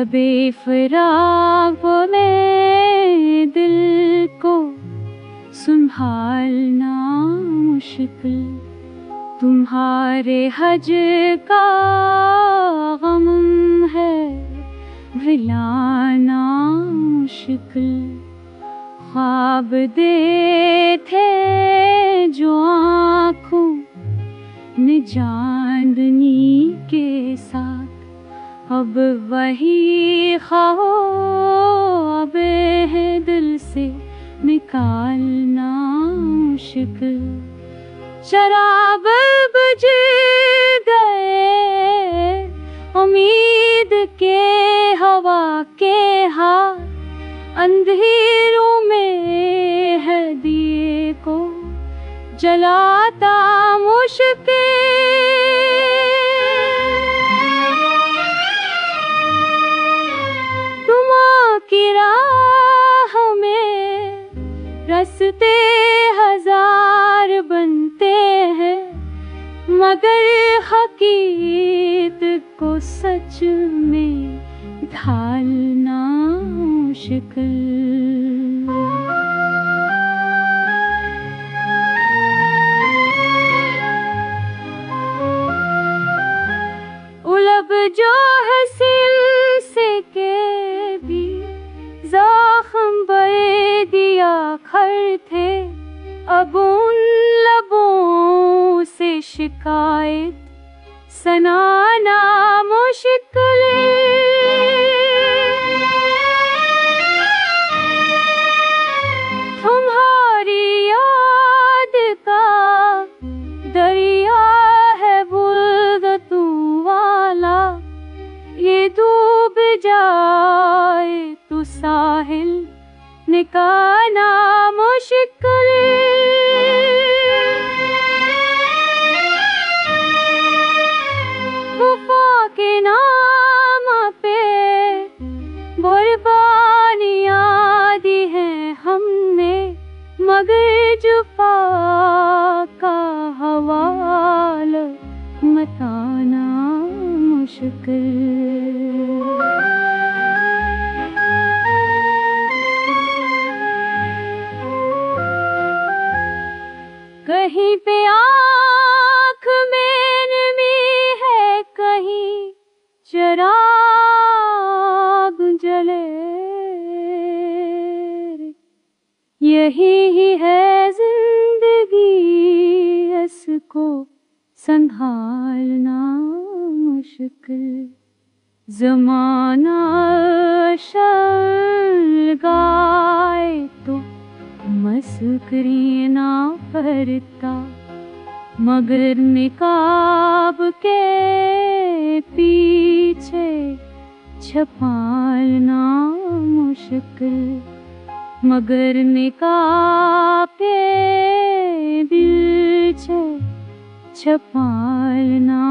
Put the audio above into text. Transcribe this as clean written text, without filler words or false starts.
शबे फराग में दिल को संभालना मुश्किल, तुम्हारे हज का गम है भुलाना मुश्किल। ख्वाब दे थे जो आँखों ने चांदनी के साथ, अब वही ख्वाब है दिल से निकालना मुश्किल। शराब बुझ गए उम्मीद के हवा के हाथ, अंधेरों में है दिए को जलाता मुश्किल। तुम की राह में रास्ते हजार बनते हैं, मगर हकीकत को सच में ढालना मुश्किल। उलब जो है सिल से के भी ज़ख्म बहे दिया खर थे, अब उन लबों से शिकायत सनाना मुश्किल। तुम्हारी याद का दरिया है बुलगतों वाला, ये डूब जाए तो साहिल निकालना मुश्किल। वफा के नाम पे कुर्बानियाँ दी हैं हमने, मगर जुफा का हवाला बताना मुश्किल। कहीं पे आँख में नमी है, कहीं चिराग जले, यही ही है जिंदगी, इसको संभालना मुश्किल। ज़माना शलगाए तो मस्करी ना करता, मगर निकाब के पीछे छुपाना मुश्किल, मगर निकाब के पीछे छुपाना